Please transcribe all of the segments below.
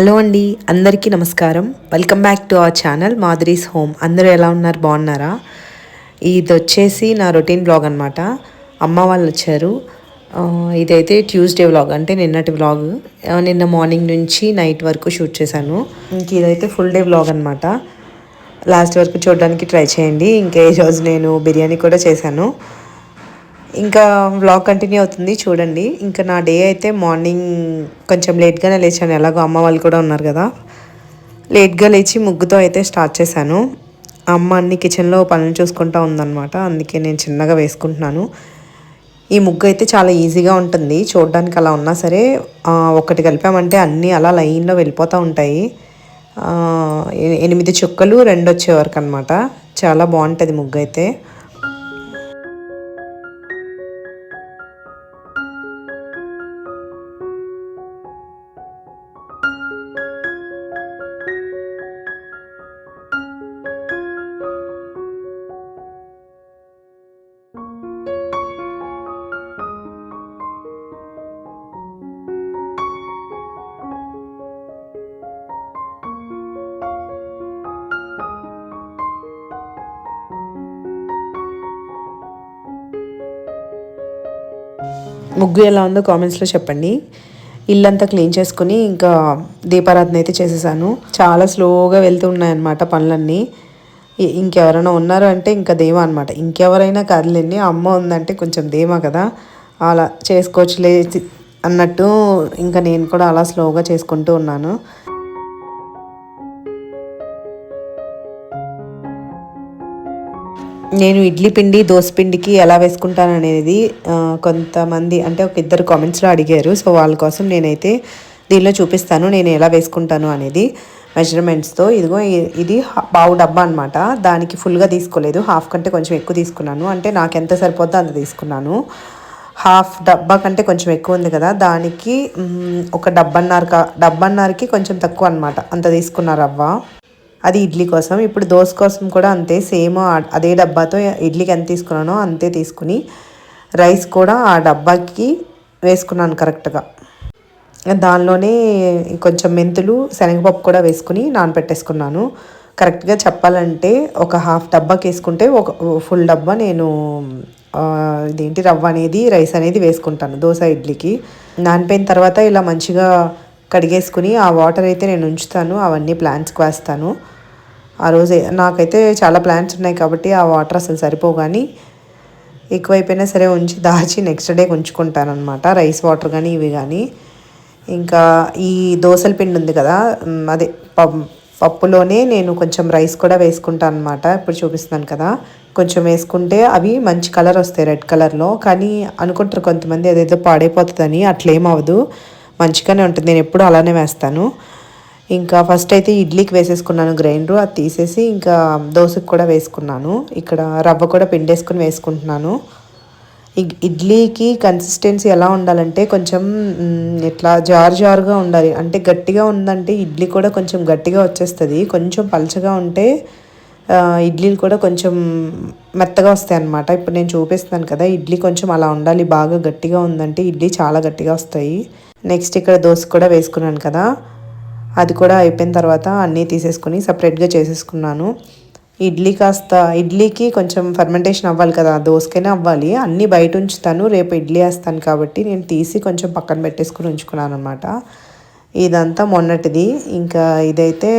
Hello అండి, అందరికీ నమస్కారం. Welcome back to our channel Madhuri's home. అందరూ ఎలా ఉన్నారు, బాగున్నారా? ఇది వచ్చేసి నా రొటీన్ బ్లాగ్ అనమాట. అమ్మ వాళ్ళు వచ్చారు. ఇదైతే ట్యూస్డే వ్లాగ్, అంటే నిన్నటి వ్లాగ్. నిన్న మార్నింగ్ నుంచి నైట్ వరకు షూట్ చేశాను. ఇంక ఇదైతే ఫుల్ డే వ్లాగ్ అనమాట. లాస్ట్ వరకు చూడడానికి ట్రై చేయండి. ఇంకా ఈరోజు నేను బిర్యానీ కూడా చేశాను. ఇంకా వ్లాగ్ కంటిన్యూ అవుతుంది, చూడండి. ఇంకా నా డే అయితే మార్నింగ్ కొంచెం లేట్గానే లేచాను, ఎలాగో అమ్మ వాళ్ళు కూడా ఉన్నారు కదా. లేట్గా లేచి ముగ్గుతో అయితే స్టార్ట్ చేశాను. అమ్మ అన్ని కిచెన్లో పనులు చూసుకుంటూ ఉందన్నమాట, అందుకే నేను చిన్నగా వేసుకుంటున్నాను. ఈ ముగ్గు అయితే చాలా ఈజీగా ఉంటుంది చూడడానికి, అలా ఉన్నా సరే ఒకటి కలిపామంటే అన్నీ అలా లైన్లో వెళ్ళిపోతూ ఉంటాయి. 8 చుక్కలు 2 వచ్చే వరకు అనమాట. చాలా బాగుంటుంది ముగ్గు అయితే. ముగ్గు ఎలా ఉందో కామెంట్స్లో చెప్పండి. ఇల్లంతా క్లీన్ చేసుకుని ఇంకా దీపారాధన అయితే చేసేసాను. చాలా స్లోగా వెళ్తూ ఉన్నాయన్నమాట పనులన్నీ. ఇంకెవరైనా ఉన్నారు అంటే ఇంకా ధీమా అనమాట. ఇంకెవరైనా కదలండి, అమ్మ ఉందంటే కొంచెం ధీమా కదా, అలా చేసుకోవచ్చులే అన్నట్టు ఇంకా నేను కూడా అలా స్లోగా చేసుకుంటూ ఉన్నాను. నేను ఇడ్లీ పిండి దోశ పిండికి ఎలా వేసుకుంటాను అనేది కొంతమంది అంటే ఒక ఇద్దరు కామెంట్స్లో అడిగారు. సో వాళ్ళ కోసం నేనైతే దీనిలో చూపిస్తాను నేను ఎలా వేసుకుంటాను అనేది మెజర్మెంట్స్తో. ఇదిగో ఇది పావు డబ్బా అనమాట. దానికి ఫుల్గా తీసుకోలేదు, హాఫ్ కంటే కొంచెం ఎక్కువ తీసుకున్నాను. అంటే నాకు ఎంత సరిపోద్దో అంత తీసుకున్నాను. హాఫ్ డబ్బా కంటే కొంచెం ఎక్కువ ఉంది కదా, దానికి ఒక డబ్బన్నరకి కొంచెం తక్కువ అనమాట, అంత తీసుకున్నారు రవ్వ. అది ఇడ్లీ కోసం. ఇప్పుడు దోశ కోసం కూడా అంతే, సేమ్ అదే డబ్బాతో ఇడ్లీకి ఎంత తీసుకున్నానో అంతే తీసుకుని రైస్ కూడా ఆ డబ్బాకి వేసుకున్నాను కరెక్ట్గా. దానిలోనే కొంచెం మెంతులు శనగపప్పు కూడా వేసుకుని నానబెట్టేసుకున్నాను. కరెక్ట్గా చెప్పాలంటే ఒక హాఫ్ డబ్బాకి వేసుకుంటే ఒక ఫుల్ డబ్బా నేను ఇదేంటి రవ్వ అనేది రైస్ అనేది వేసుకుంటాను దోశ ఇడ్లీకి. నానిపోయిన తర్వాత ఇలా మంచిగా కడిగేసుకుని ఆ వాటర్ అయితే నేను ఉంచుతాను, అవన్నీ ప్లాంట్స్కి వేస్తాను. ఆ రోజే నాకైతే చాలా ప్లాంట్స్ ఉన్నాయి కాబట్టి ఆ వాటర్ అసలు సరిపోవు, కానీ ఎక్కువైపోయినా సరే ఉంచి దాచి నెక్స్ట్ డే ఉంచుకుంటాను అనమాట, రైస్ వాటర్ కానీ ఇవి కానీ. ఇంకా ఈ దోశల పిండి ఉంది కదా, అదే పప్పులోనే నేను కొంచెం రైస్ కూడా వేసుకుంటాను అనమాట. ఇప్పుడు చూపిస్తున్నాను కదా, కొంచెం వేసుకుంటే అవి మంచి కలర్ వస్తాయి, రెడ్ కలర్లో. కానీ అనుకుంటారు కొంతమంది అదేదో పాడైపోతుందని, అట్లేమవ్వదు, మంచిగానే ఉంటుంది. నేను ఎప్పుడు అలానే వేస్తాను. ఇంకా ఫస్ట్ అయితే ఇడ్లీకి వేసేసుకున్నాను గ్రైండర్, అది తీసేసి ఇంకా దోశకు కూడా వేసుకున్నాను. ఇక్కడ రవ్వ కూడా పిండేసుకుని వేసుకుంటున్నాను. ఇడ్లీకి కన్సిస్టెన్సీ ఎలా ఉండాలంటే కొంచెం ఇట్లా జారుగా ఉండాలి. అంటే గట్టిగా ఉందంటే ఇడ్లీ కూడా కొంచెం గట్టిగా వచ్చేస్తుంది, కొంచెం పలచగా ఉంటే ఇడ్లీలు కూడా కొంచెం మెత్తగా వస్తాయి అన్నమాట. ఇప్పుడు నేను చూపిస్తున్నాను కదా, ఇడ్లీ కొంచెం అలా ఉండాలి, బాగా గట్టిగా ఉందంటే ఇడ్లీ చాలా గట్టిగా వస్తాయి. నెక్స్ట్ ఇక్కడ దోశ కూడా వేసుకున్నాను కదా, అది కూడా అయిపోయిన తర్వాత అన్నీ తీసేసుకుని సపరేట్గా చేసేసుకున్నాను. ఇడ్లీకి కొంచెం ఫర్మెంటేషన్ అవ్వాలి కదా, దోసకైనా అవ్వాలి. అన్నీ బయట ఉంచుతాను, రేపు ఇడ్లీ వేస్తాను కాబట్టి నేను తీసి కొంచెం పక్కన పెట్టేసుకుని ఉంచుకున్నాను అనమాట. ఇదంతా మొన్నటిది. ఇంకా ఇదైతే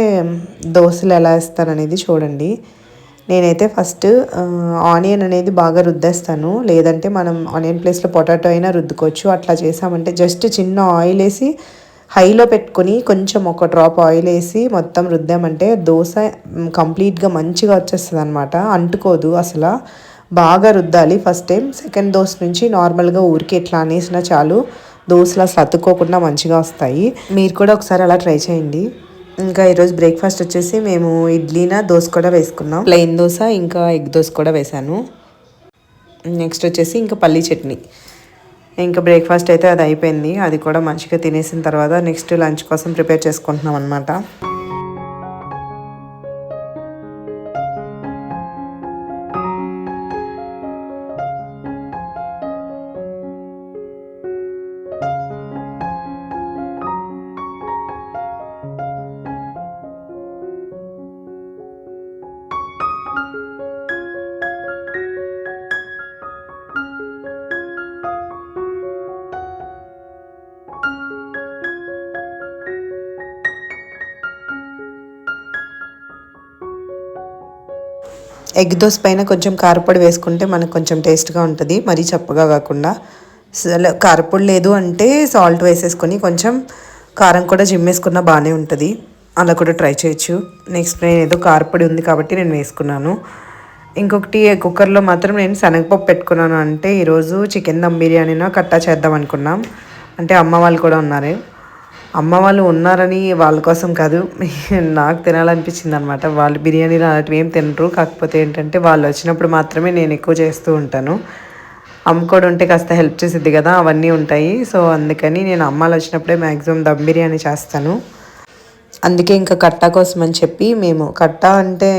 దోశలు ఎలా వేస్తాననేది చూడండి. నేనైతే ఫస్ట్ ఆనియన్ అనేది బాగా రుద్దేస్తాను, లేదంటే మనం ఆనియన్ ప్లేస్లో పొటాటో అయినా రుద్దుకోవచ్చు. అట్లా చేసామంటే జస్ట్ చిన్న ఆయిల్ వేసి హైలో పెట్టుకొని కొంచెం ఒక డ్రాప్ ఆయిల్ వేసి మొత్తం రుద్దామంటే దోశ కంప్లీట్గా మంచిగా వచ్చేస్తుంది అనమాట, అంటుకోదు అసలు. బాగా రుద్దాలి ఫస్ట్ టైం. సెకండ్ దోశ నుంచి నార్మల్గా ఊరికి ఎట్లా అనేసినా చాలు, దోశలు అసలు అతుక్కోకుండా మంచిగా వస్తాయి. మీరు కూడా ఒకసారి అలా ట్రై చేయండి. ఇంకా ఈరోజు బ్రేక్ఫాస్ట్ వచ్చేసి మేము ఇడ్లీనా దోశ కూడా వేసుకున్నాం, ప్లెయిన్ దోశ ఇంకా ఎగ్ దోశ కూడా వేసాను. నెక్స్ట్ వచ్చేసి ఇంకా పల్లీ చట్నీ. ఇంకా బ్రేక్ఫాస్ట్ అయితే అది అయిపోయింది, అది కూడా మంచిగా తినేసిన తర్వాత నెక్స్ట్ లంచ్ కోసం ప్రిపేర్ చేసుకుంటున్నాం అనమాట. ఎగ్ దోశ పైన కొంచెం కారపొడి వేసుకుంటే మనకు కొంచెం టేస్ట్గా ఉంటుంది, మరీ చప్పగా కాకుండా. కారపొడి లేదు అంటే సాల్ట్ వేసేసుకొని కొంచెం కారం కూడా జిమ్మేసుకున్న బాగానే ఉంటుంది, అలా కూడా ట్రై చేయొచ్చు. నెక్స్ట్ నేను ఏదో కారపొడి ఉంది కాబట్టి నేను వేసుకున్నాను. ఇంకొకటి కుక్కర్లో మాత్రం నేను శనగపప్పు పెట్టుకున్నాను. అంటే ఈరోజు చికెన్ దమ్ బిర్యానీనా కట్టా చేద్దాం అనుకున్నాం. అంటే అమ్మ వాళ్ళు కూడా ఉన్నారు, అమ్మ వాళ్ళు ఉన్నారని వాళ్ళ కోసం కాదు, నాకు తినాలనిపించింది అనమాట. వాళ్ళు బిర్యానీలు అలాంటివి ఏం తినరు, కాకపోతే ఏంటంటే వాళ్ళు వచ్చినప్పుడు మాత్రమే నేను ఎక్కువ చేస్తూ ఉంటాను. అమ్మ కూడా ఉంటే కాస్త హెల్ప్ చేసిద్ది కదా, అవన్నీ ఉంటాయి. సో అందుకని నేను అమ్మాలు వచ్చినప్పుడే మ్యాక్సిమం దమ్ బిర్యానీ చేస్తాను. అందుకే ఇంకా కట్టా కోసం అని చెప్పి మేము కట్టా అంటే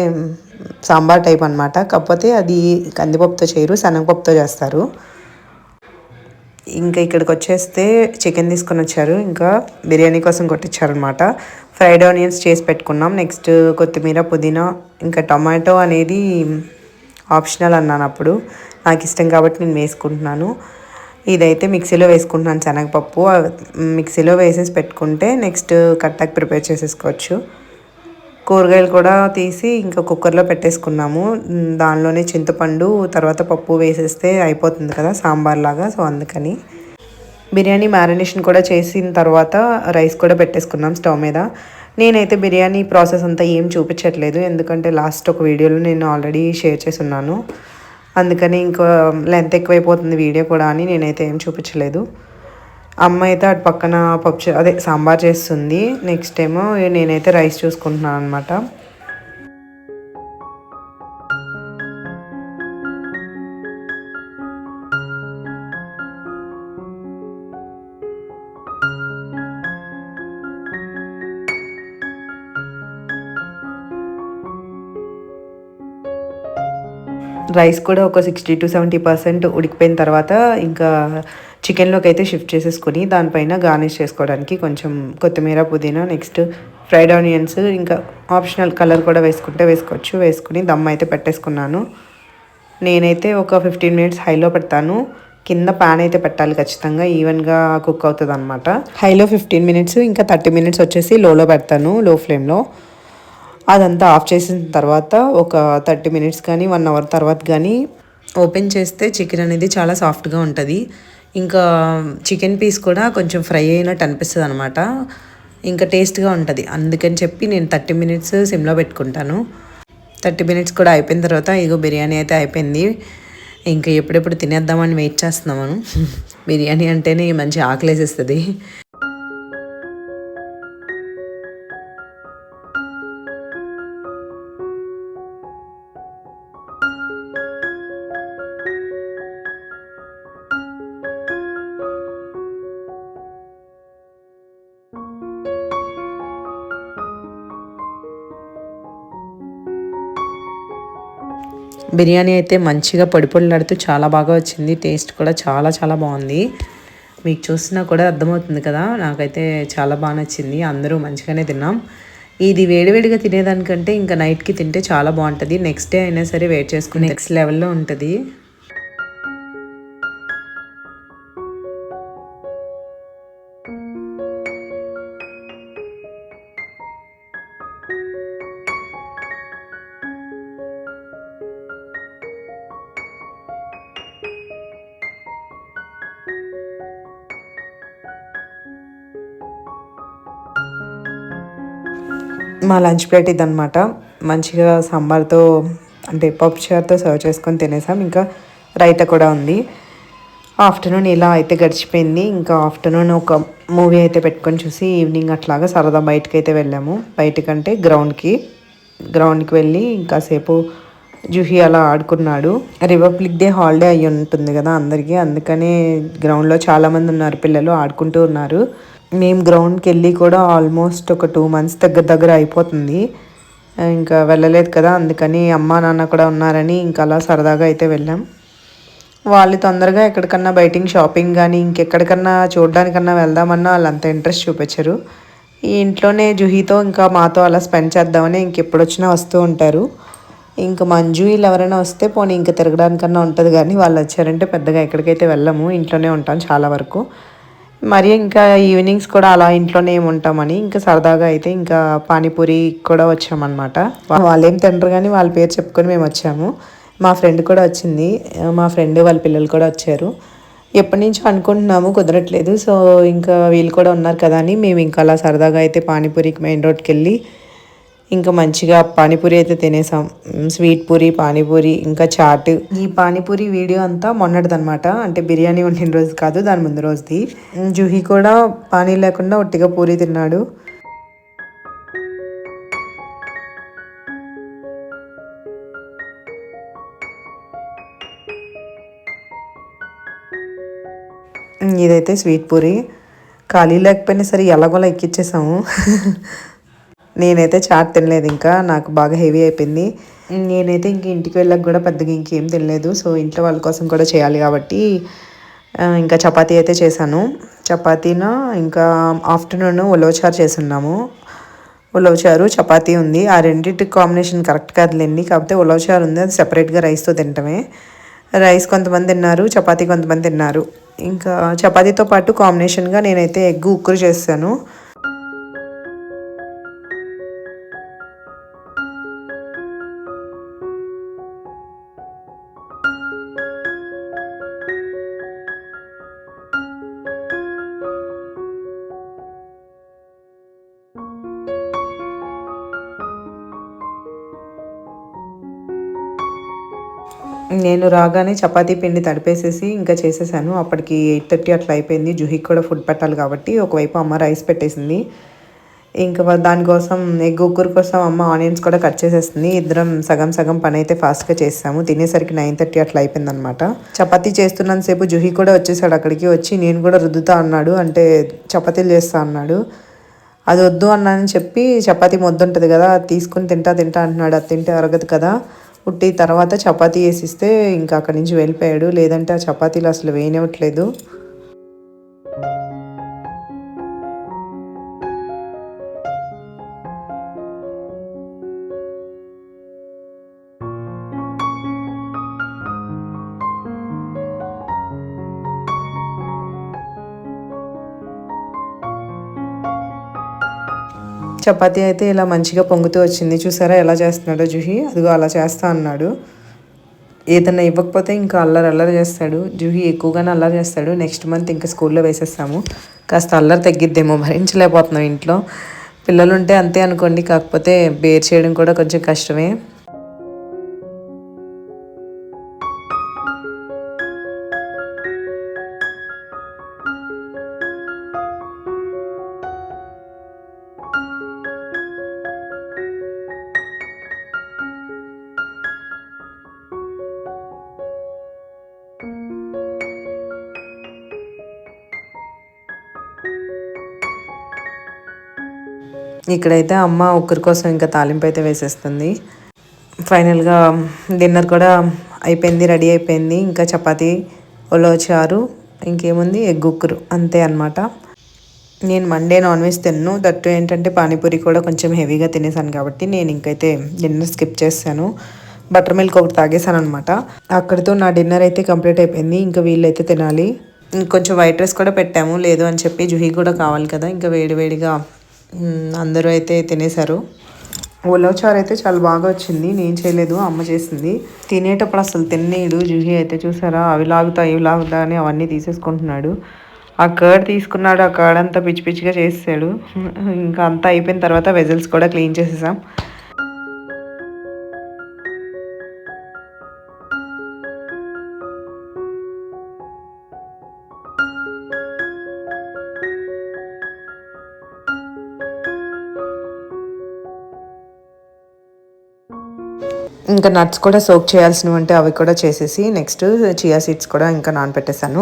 సాంబార్ టైప్ అనమాట, కాకపోతే అది కందిపప్పుతో చేయరు, శనగపప్పుతో చేస్తారు. ఇంకా ఇక్కడికి వచ్చేస్తే చికెన్ తీసుకొని వచ్చారు, ఇంకా బిర్యానీ కోసం కొట్టించారనమాట. ఫ్రైడ్ ఆనియన్స్ చేసి పెట్టుకున్నాం. నెక్స్ట్ కొత్తిమీర, పుదీనా, ఇంకా టొమాటో అనేది ఆప్షనల్ అన్నాను అప్పుడు, నాకు ఇష్టం కాబట్టి నేను వేసుకుంటున్నాను. ఇదైతే మిక్సీలో వేసుకుంటున్నాను శనగపప్పు, మిక్సీలో వేసేసి పెట్టుకుంటే నెక్స్ట్ కట్టాకి ప్రిపేర్ చేసేసుకోవచ్చు. కూరగాయలు కూడా తీసి ఇంకా కుక్కర్లో పెట్టేసుకున్నాము. దానిలోనే చింతపండు తర్వాత పప్పు వేసేస్తే అయిపోతుంది కదా సాంబార్ లాగా. సో అందుకని బిర్యానీ మ్యారినేషన్ కూడా చేసిన తర్వాత రైస్ కూడా పెట్టేసుకున్నాం స్టవ్ మీద. నేనైతే బిర్యానీ ప్రాసెస్ అంతా ఏం చూపించట్లేదు, ఎందుకంటే లాస్ట్ ఒక వీడియోలో నేను ఆల్రెడీ షేర్ చేసి ఉన్నాను. అందుకని ఇంకా లెంత్ ఎక్కువైపోతుంది వీడియో కూడా అని నేనైతే ఏం చూపించలేదు. అమ్మ అయితే అటు పక్కన అదే సాంబార్ చేస్తుంది, నెక్స్ట్ ఏమో నేనైతే రైస్ చూసుకుంటున్నాను అనమాట. రైస్ కూడా ఒక 60 to 70% ఉడికిపోయిన తర్వాత ఇంకా చికెన్లోకి అయితే షిఫ్ట్ చేసేసుకొని దానిపైన గార్నిష్ చేసుకోవడానికి కొంచెం కొత్తిమీర, పుదీనా, నెక్స్ట్ ఫ్రైడ్ ఆనియన్స్, ఇంకా ఆప్షనల్ కలర్ కూడా వేసుకుంటే వేసుకోవచ్చు, వేసుకుని దమ్ అయితే పెట్టేసుకున్నాను. నేనైతే ఒక 15 minutes హైలో పెడతాను, కింద ప్యాన్ అయితే పెట్టాలి ఖచ్చితంగా, ఈవెన్గా కుక్ అవుతుంది అనమాట. హైలో 15 minutes, ఇంకా 30 minutes వచ్చేసి లోలో పెడతాను, లో ఫ్లేమ్లో. అదంతా ఆఫ్ చేసిన తర్వాత ఒక 30 minutes కానీ 1 hour తర్వాత కానీ ఓపెన్ చేస్తే చికెన్ అనేది చాలా సాఫ్ట్గా ఉంటుంది. ఇంకా చికెన్ పీస్ కూడా కొంచెం ఫ్రై అయినట్టు అనిపిస్తుంది అనమాట, ఇంకా టేస్ట్గా ఉంటుంది. అందుకని చెప్పి నేను 30 minutes సిమ్లో పెట్టుకుంటాను. 30 minutes కూడా అయిపోయిన తర్వాత ఇగో బిర్యానీ అయితే అయిపోయింది. ఇంకా ఎప్పుడెప్పుడు తినేద్దామని వెయిట్ చేస్తున్నాము. బిర్యానీ అంటేనే మంచి ఆకలేసేస్తుంది. బిర్యానీ అయితే మంచిగా పొడి పొడిలాడుతూ చాలా బాగా వచ్చింది, టేస్ట్ కూడా చాలా చాలా బాగుంది. మీకు చూసినా కూడా అర్థమవుతుంది కదా, నాకైతే చాలా బాగా నచ్చింది. అందరూ మంచిగానే తిన్నాం. ఇది వేడివేడిగా తినేదానికంటే ఇంకా నైట్కి తింటే చాలా బాగుంటుంది. నెక్స్ట్ డే అయినా సరే వెయిట్ చేసుకుని నెక్స్ట్ లెవెల్లో ఉంటుంది. మా లంచ్ ప్లేట్ ఇదనమాట, మంచిగా సాంబార్తో అంటే పప్పు చారుతో సర్వ్ చేసుకొని తినేసాం. ఇంకా రైతా కూడా ఉంది. ఆఫ్టర్నూన్ ఇలా అయితే గడిచిపోయింది. ఇంకా ఆఫ్టర్నూన్ ఒక మూవీ అయితే పెట్టుకొని చూసి ఈవినింగ్ అట్లాగా సరదా బయటకు అయితే వెళ్ళాము. బయటకంటే గ్రౌండ్కి వెళ్ళి ఇంకాసేపు జుహి అలా ఆడుకున్నాడు. రిపబ్లిక్ డే హాలిడే అయ్యి ఉంటుంది కదా అందరికీ, అందుకనే గ్రౌండ్లో చాలామంది ఉన్నారు, పిల్లలు ఆడుకుంటూ ఉన్నారు. మేము గ్రౌండ్కి వెళ్ళి కూడా ఆల్మోస్ట్ ఒక 2 months దగ్గర అయిపోతుంది. ఇంకా వెళ్ళలేదు కదా, అందుకని అమ్మ నాన్న కూడా ఉన్నారని ఇంకా అలా సరదాగా అయితే వెళ్ళాం. వాళ్ళు తొందరగా ఎక్కడికన్నా బయటికి షాపింగ్ కానీ ఇంకెక్కడికన్నా చూడడానికన్నా వెళ్దామన్నా వాళ్ళు అంత ఇంట్రెస్ట్ చూపించరు. ఈ ఇంట్లోనే జుహితో ఇంకా మాతో అలా స్పెండ్ చేద్దామని ఇంకెప్పుడు వచ్చినా వస్తూ ఉంటారు. ఇంకా మంజు వీళ్ళు ఎవరైనా వస్తే పోనీ ఇంకా తిరగడానికన్నా ఉంటుంది, కానీ వాళ్ళు వచ్చారంటే పెద్దగా ఎక్కడికైతే వెళ్ళము, ఇంట్లోనే ఉంటాం చాలా వరకు. మరి ఇంకా ఈవినింగ్స్ కూడా అలా ఇంట్లోనే ఉంటామని ఇంకా సరదాగా అయితే ఇంకా పానీపూరి కూడా వచ్చామన్నమాట. వాళ్ళేం తినరు కానీ వాళ్ళ పేరు చెప్పుకొని మేము వచ్చాము. మా ఫ్రెండ్ కూడా వచ్చింది, మా ఫ్రెండ్ వాళ్ళ పిల్లలు కూడా వచ్చారు. ఎప్పటి నుంచో అనుకుంటున్నాము, కుదరట్లేదు. సో ఇంకా వీళ్ళు కూడా ఉన్నారు కదా అని మేము ఇంకా అలా సరదాగా అయితే పానీపూరికి మెయిన్ రోడ్కి వెళ్ళి ఇంకా మంచిగా పానీపూరి అయితే తినేసాం. స్వీట్ పూరి, పానీపూరి, ఇంకా చాట్. ఈ పానీపూరి వీడియో అంతా మొన్నటిదనమాట, అంటే బిర్యానీ వండిన రోజు కాదు, దాని ముందు రోజుది. జూహీ కూడా పానీ లేకుండా ఒట్టిగా పూరి తిన్నాడు. ఇదైతే స్వీట్ పూరి, ఖాళీ లేకపోయినా సరే ఎలాగోలా ఎక్కిచ్చేసాము. నేనైతే చాట్ తినలేదు, ఇంకా నాకు బాగా హెవీ అయిపోయింది. నేనైతే ఇంక ఇంటికి వెళ్ళాక కూడా పెద్దగా ఇంకేం తినలేదు. సో ఇంట్లో వాళ్ళ కోసం కూడా చేయాలి కాబట్టి ఇంకా చపాతీ అయితే చేశాను. చపాతీను ఇంకా ఆఫ్టర్నూన్ ఉలవచారు చేసున్నాము. ఉలవచారు చపాతీ ఉంది, ఆ రెండింటి కాంబినేషన్ కరెక్ట్ కాదులేండి. కాకపోతే ఉలవచారు ఉంది, అది సెపరేట్గా రైస్తో తింటమే. రైస్ కొంతమంది తిన్నారు, చపాతీ కొంతమంది తిన్నారు. ఇంకా చపాతీతో పాటు కాంబినేషన్గా నేనైతే ఎగ్ ఉక్కురు చేస్తాను. నేను రాగానే చపాతీ పిండి తడిపేసేసి ఇంకా చేసేసాను. అప్పటికి 8:30 అట్లా అయిపోయింది. జుహీకి కూడా ఫుడ్ పెట్టాలి కాబట్టి ఒకవైపు అమ్మ రైస్ పెట్టేసింది. ఇంకా దానికోసం ఎగ్ ఉక్కురు కోసం అమ్మ ఆనియన్స్ కూడా కట్ చేసేస్తుంది. ఇద్దరం సగం సగం పని అయితే ఫాస్ట్గా చేసాము. తినేసరికి 9:30 అట్లా అయిపోయిందనమాట. చపాతీ చేస్తున్నంతసేపు జుహీ కూడా వచ్చేసాడు. అక్కడికి వచ్చి నేను కూడా రుద్దుతా అన్నాడు, అంటే చపాతీలు చేస్తా అన్నాడు. అది వద్దు అన్నానని చెప్పి చపాతీ ముద్దుంటుంది కదా, అది తీసుకుని తింటా తింటా అంటున్నాడు. అది తింటే అరగదు కదా. ఉట్టి తర్వాత చపాతీ వేసిస్తే ఇంకా అక్కడి నుంచి వెళ్ళిపోయాడు, లేదంటే ఆ చపాతీలు అసలు వేయనివ్వట్లేదు. చపాతీ అయితే ఇలా మంచిగా పొంగుతూ వచ్చింది. చూసారా ఎలా చేస్తున్నాడో జుహీ, అదిగో అలా చేస్తా అన్నాడు. ఏదన్నా ఇవ్వకపోతే ఇంకా అల్లరి అల్లరి చేస్తాడు. జుహీ ఎక్కువగానే అల్లరి చేస్తాడు. నెక్స్ట్ మంత్ ఇంకా స్కూల్లో వేసేస్తాము. కాస్త అల్లరి తగ్గిద్దేమో, భరించలేకపోతున్నాం ఇంట్లో. పిల్లలు ఉంటే అంతే అనుకోండి, కాకపోతే బేర్ చేయడం కూడా కొంచెం కష్టమే. ఇక్కడైతే అమ్మ ఒకరి కోసం ఇంకా తాలింపు అయితే వేసేస్తుంది. ఫైనల్గా డిన్నర్ కూడా అయిపోయింది, రెడీ అయిపోయింది. ఇంకా చపాతీ, ఉలవచారు, ఇంకేముంది ఎగ్ ఉక్కురు, అంతే అనమాట. నేను మండే నాన్ వెజ్ తిన్ను, దట్టు ఏంటంటే పానీపూరి కూడా కొంచెం హెవీగా తినేసాను కాబట్టి నేను ఇంకైతే డిన్నర్ స్కిప్ చేశాను. బటర్ మిల్క్ ఒకటి తాగేసాను అనమాట. అక్కడితో నా డిన్నర్ అయితే కంప్లీట్ అయిపోయింది. ఇంకా వీళ్ళైతే తినాలి. ఇంకొంచెం వైట్ రైస్ కూడా పెట్టాము, లేదు అని చెప్పి జుహీ కూడా కావాలి కదా, ఇంకా వేడివేడిగా అందరూ అయితే తినేశారు. ఉలవచారు అయితే చాలా బాగా వచ్చింది, నేను చేయలేదు, అమ్మ చేసింది. తినేటప్పుడు అసలు తినేడు జుహీ అయితే, చూసారా అవి లాగుతా ఇవి లాగుతా అని అవన్నీ తీసేసుకుంటున్నాడు. ఆ కర్డ్ తీసుకున్నాడు, ఆ కర్డ్ అంతా పిచ్చి పిచ్చిగా చేసాడు. ఇంకా అంతా అయిపోయిన తర్వాత వెజల్స్ కూడా క్లీన్ చేసేసాం. ఇంకా నట్స్ కూడా సోక్ చేయాల్సినవి అంటే అవి కూడా చేసేసి నెక్స్ట్ చియా సీడ్స్ కూడా ఇంకా నానబెట్టేశాను.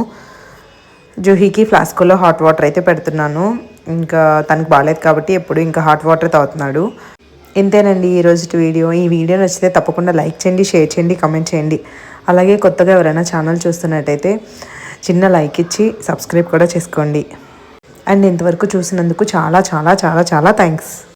జూహీకి ఫ్లాస్క్లో హాట్ వాటర్ అయితే పెడుతున్నాను. ఇంకా తనకు బాగాలేదు కాబట్టి ఎప్పుడు ఇంకా హాట్ వాటర్ తాగుతున్నాడు. ఇంతేనండి ఈరోజు వీడియో. ఈ వీడియో నచ్చితే తప్పకుండా లైక్ చేయండి, షేర్ చేయండి, కామెంట్ చేయండి. అలాగే కొత్తగా ఎవరైనా ఛానల్ చూస్తున్నట్టయితే చిన్న లైక్ ఇచ్చి సబ్స్క్రైబ్ కూడా చేసుకోండి. అండ్ ఇంతవరకు చూసినందుకు చాలా చాలా చాలా చాలా థ్యాంక్స్.